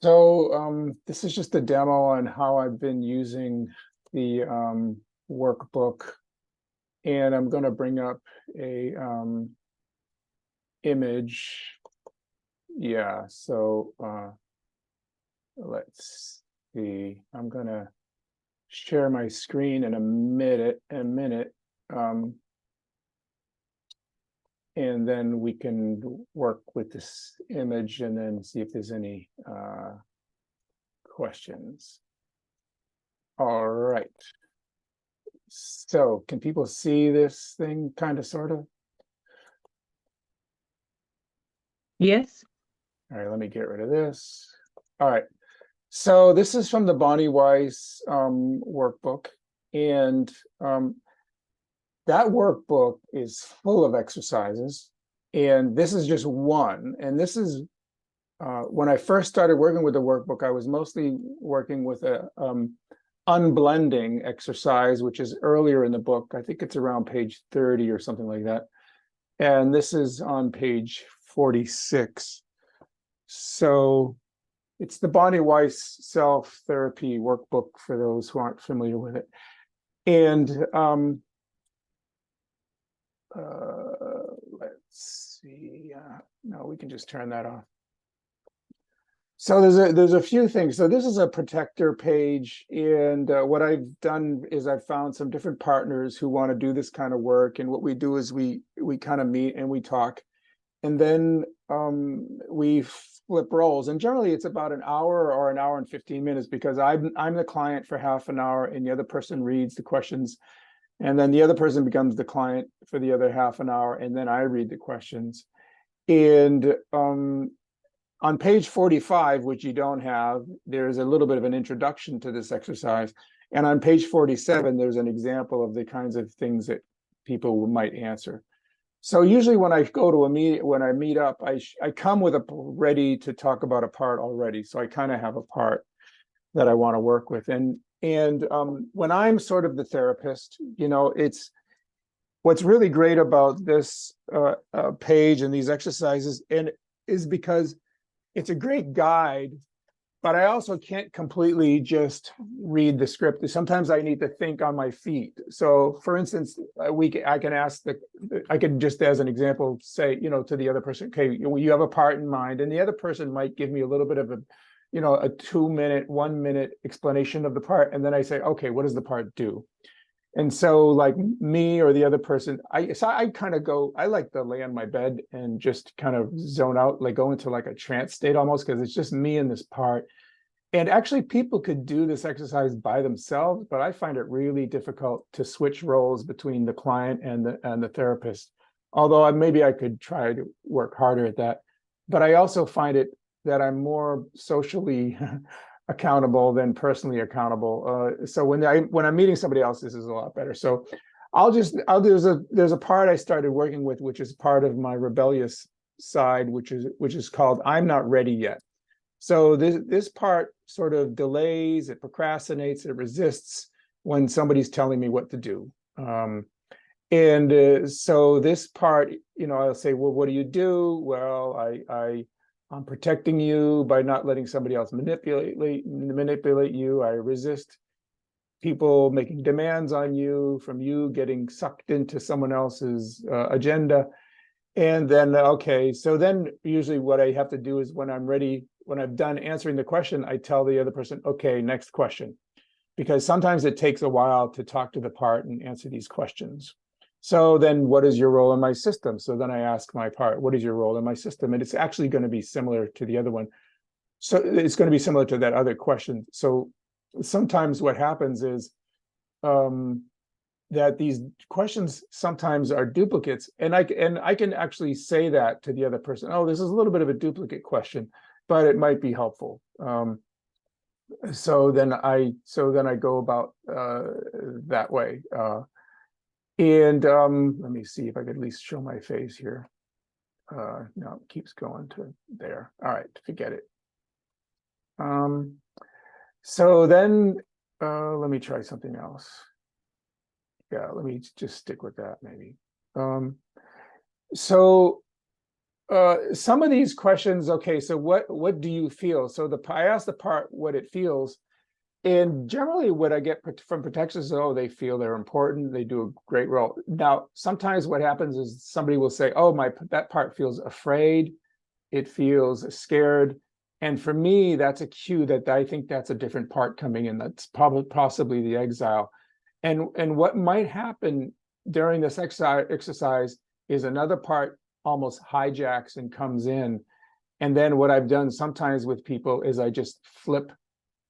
So this is just a demo on how I've been using the workbook, and I'm going to bring up a image. Yeah, so let's see. I'm going to share my screen in a minute, and then we can work with this image and then see if there's any questions. All right. So can people see this thing kind of, sort of? Yes. All right, let me get rid of this. All right. So this is from the Bonnie Weiss workbook. And that workbook is full of exercises. And this is just one. And this is, when I first started working with the workbook, I was mostly working with a unblending exercise, which is earlier in the book. I think it's around page 30 or something like that. And this is on page 46. So it's the Bonnie Weiss self-therapy workbook for those who aren't familiar with it. And let's see. No, we can just turn that off. So there's a few things. So this is a protector page, and what I've done is I've found some different partners who want to do this kind of work. And what we do is we kind of meet and we talk, and then we flip roles. And generally it's about an hour or an hour and 15 minutes because I'm the client for half an hour, and the other person reads the questions, and then the other person becomes the client for the other half an hour, and then I read the questions. And on page 45, which you don't have, there's a little bit of an introduction to this exercise. And on page 47, there's an example of the kinds of things that people might answer. So usually when I go to a meet, when I meet up, I come with a ready to talk about a part already. So I kind of have a part that I want to work with. And when I'm sort of the therapist, it's what's really great about this page and these exercises, and is because it's a great guide, but I also can't completely just read the script. Sometimes I need to think on my feet. So for instance, I can just, as an example, say, to the other person, okay, you have a part in mind, and the other person might give me a little bit of a 2-minute, 1-minute explanation of the part. And then I say, okay, what does the part do? And so like me or the other person, I kind of go, I like to lay on my bed and just kind of zone out, like go into like a trance state almost, because it's just me in this part. And actually people could do this exercise by themselves, but I find it really difficult to switch roles between the client and the therapist. Although maybe I could try to work harder at that. But I also find it that I'm more socially accountable than personally accountable. So when I'm meeting somebody else, this is a lot better. So there's a part I started working with, which is part of my rebellious side, which is called I'm Not Ready Yet. So this part sort of delays, it procrastinates, it resists when somebody's telling me what to do. So this part, I'll say, well, what do you do? Well, I'm protecting you by not letting somebody else manipulate you. I resist people making demands on you, from you getting sucked into someone else's agenda. And then, okay, so then usually what I have to do is when I'm ready, when I've done answering the question, I tell the other person, okay, next question. Because sometimes it takes a while to talk to the part and answer these questions. So then what is your role in my system? So then I ask my part, what is your role in my system? And it's actually going to be similar to the other one. So it's going to be similar to that other question. So sometimes what happens is that these questions sometimes are duplicates. And I can actually say that to the other person, oh, this is a little bit of a duplicate question, but it might be helpful. So then I go about that way. And let me see if I could at least show my face here. No, it keeps going to there. All right, forget it. So then let me try something else. Yeah, let me just stick with that maybe. So Some of these questions, okay, so what do you feel? So I asked the part what it feels, and generally what I get from protectors is, oh, they feel they're important, they do a great role. Now, sometimes what happens is somebody will say, oh, that part feels afraid, it feels scared. And for me, that's a cue that I think that's a different part coming in. That's possibly the exile. And what might happen during this exercise is another part almost hijacks and comes in. And then what I've done sometimes with people is I just flip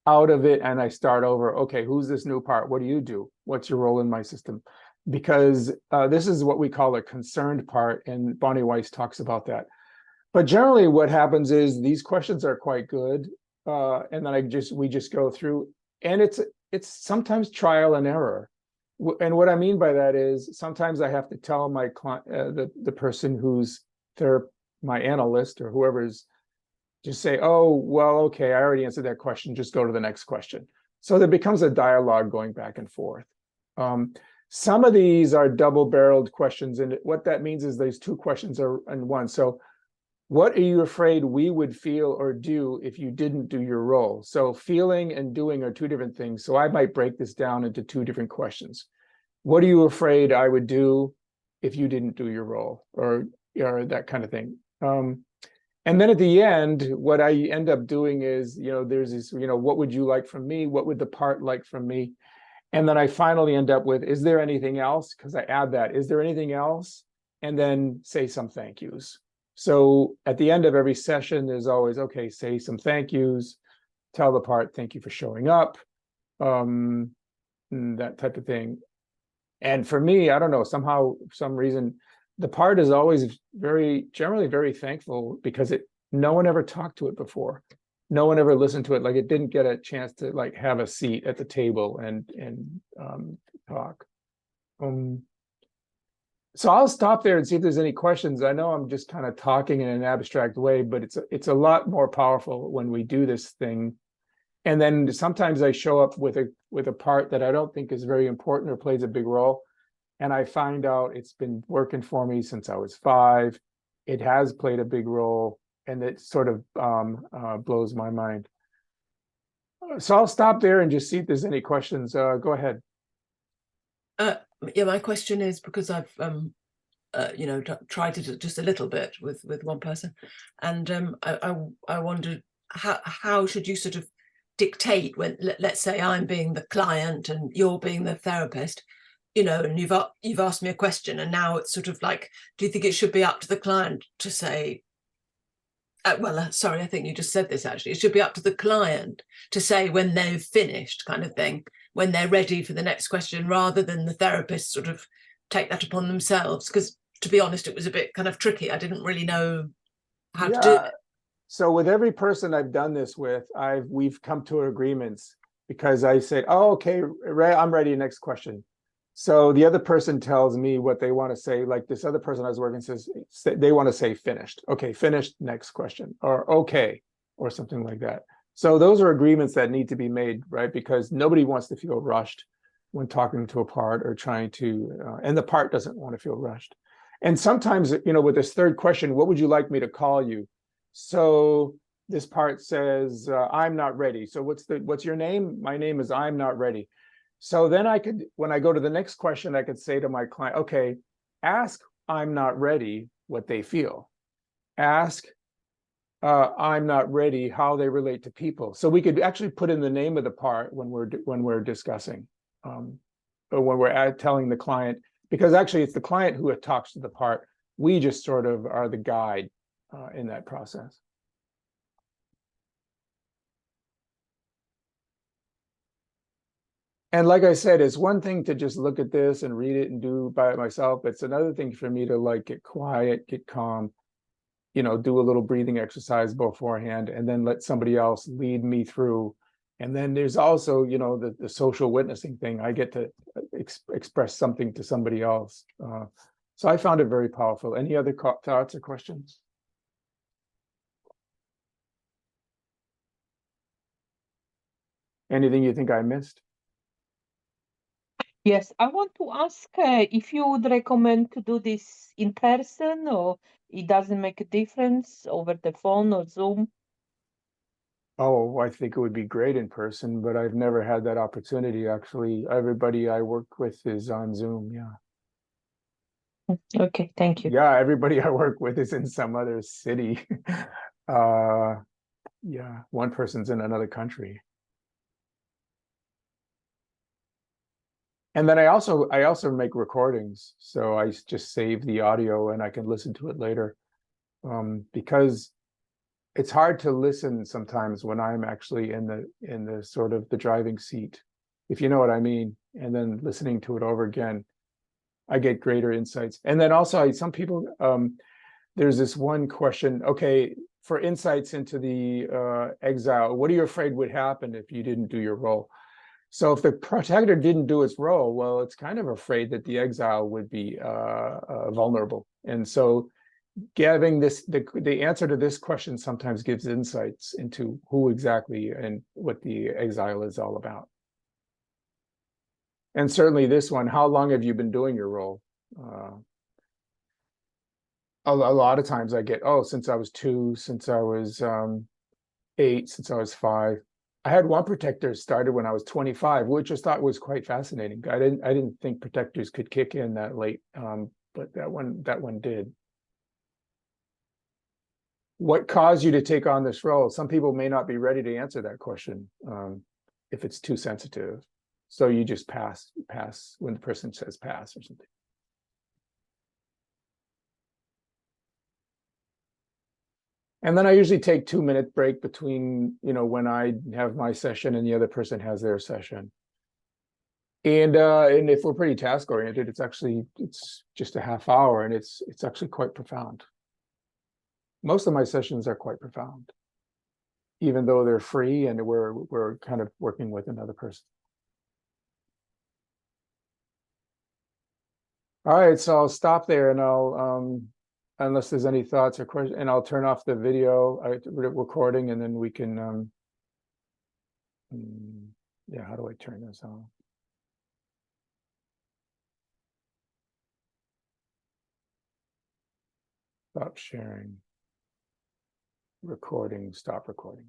out of it and I start over. Okay, who's this new part? What do you do? What's your role in my system? Because this is what we call a concerned part, and Bonnie Weiss talks about that. But generally what happens is these questions are quite good. And then we just go through, and it's sometimes trial and error. And what I mean by that is sometimes I have to tell my client, the person who's my analyst or whoever's, just say, oh, well, okay, I already answered that question, just go to the next question. So there becomes a dialogue going back and forth. Some of these are double-barreled questions, and what that means is these two questions are in one. So what are you afraid we would feel or do if you didn't do your role? So feeling and doing are two different things. So I might break this down into two different questions. What are you afraid I would do if you didn't do your role, or that kind of thing? And then at the end, what I end up doing is, there's this, what would you like from me? What would the part like from me? And then I finally end up with, is there anything else? Because I add that, is there anything else? And then say some thank yous. So at the end of every session, there's always, okay, say some thank yous, tell the part, thank you for showing up, that type of thing. And for me, I don't know, somehow, for some reason, the part is always generally very thankful, because no one ever talked to it before. No one ever listened to it. Like, it didn't get a chance to like have a seat at the table and talk. So I'll stop there and see if there's any questions. I know I'm just kind of talking in an abstract way, but it's a lot more powerful when we do this thing. And then sometimes I show up with a part that I don't think is very important or plays a big role. And I find out it's been working for me since I was 5. It has played a big role, and it sort of blows my mind. So I'll stop there and just see if there's any questions. Go ahead. Yeah, my question is, because I've tried it just a little bit with one person, and I wondered how should you sort of dictate when, let's say I'm being the client and you're being the therapist, and you've asked me a question, and now it's sort of like, do you think it should be up to the client to say, sorry, I think you just said this actually, it should be up to the client to say when they've finished, kind of thing, when they're ready for the next question, rather than the therapist sort of take that upon themselves? Because to be honest, it was a bit kind of tricky. I didn't really know how to do it. So with every person I've done this with, we've come to agreements, because I say, oh, okay, I'm ready, next question. So the other person tells me what they want to say. Like this other person I was working says they want to say finished. Okay, finished, next question, or okay, or something like that. So those are agreements that need to be made, right? Because nobody wants to feel rushed when talking to a part or trying to, and the part doesn't want to feel rushed. And sometimes, with this third question, what would you like me to call you? So this part says, I'm not ready. So what's your name? My name is I'm not ready. So then when I go to the next question, I could say to my client, okay, ask I'm not ready what they feel. Ask I'm not ready how they relate to people. So we could actually put in the name of the part when we're discussing, or when we're telling the client, because actually it's the client who talks to the part. We just sort of are the guide in that process. And like I said, it's one thing to just look at this and read it and do by it myself. It's another thing for me to like get quiet, get calm, do a little breathing exercise beforehand, and then let somebody else lead me through. And then there's also, the social witnessing thing. I get to express something to somebody else. So I found it very powerful. Any other thoughts or questions? Anything you think I missed? Yes, I want to ask if you would recommend to do this in person or it doesn't make a difference over the phone or Zoom? Oh, I think it would be great in person, but I've never had that opportunity. Actually, everybody I work with is on Zoom. Yeah. Okay, thank you. Yeah, everybody I work with is in some other city. Yeah, one person's in another country. And then I also make recordings, so I just save the audio and I can listen to it later. Because it's hard to listen sometimes when I'm actually in the sort of the driving seat, if you know what I mean. And then listening to it over again, I get greater insights. And then also some people, there's this one question, okay, for insights into the exile, what are you afraid would happen if you didn't do your role? So if the protector didn't do its role, well, it's kind of afraid that the exile would be vulnerable. And so giving the answer to this question sometimes gives insights into who exactly and what the exile is all about. And certainly this one, how long have you been doing your role? A lot of times I get, oh, since I was 2, since I was 8, since I was 5. I had one protector started when I was 25, which I thought was quite fascinating. I didn't think protectors could kick in that late, but that one did. What caused you to take on this role? Some people may not be ready to answer that question if it's too sensitive. So you just pass when the person says pass or something. And then I usually take 2-minute break between, when I have my session and the other person has their session. And if we're pretty task oriented, it's just a half hour, and it's actually quite profound. Most of my sessions are quite profound, even though they're free and we're kind of working with another person. All right, so I'll stop there, and I'll unless there's any thoughts or questions, and I'll turn off the video recording, and then we can yeah, how do I turn this on? Stop sharing. Recording, stop recording.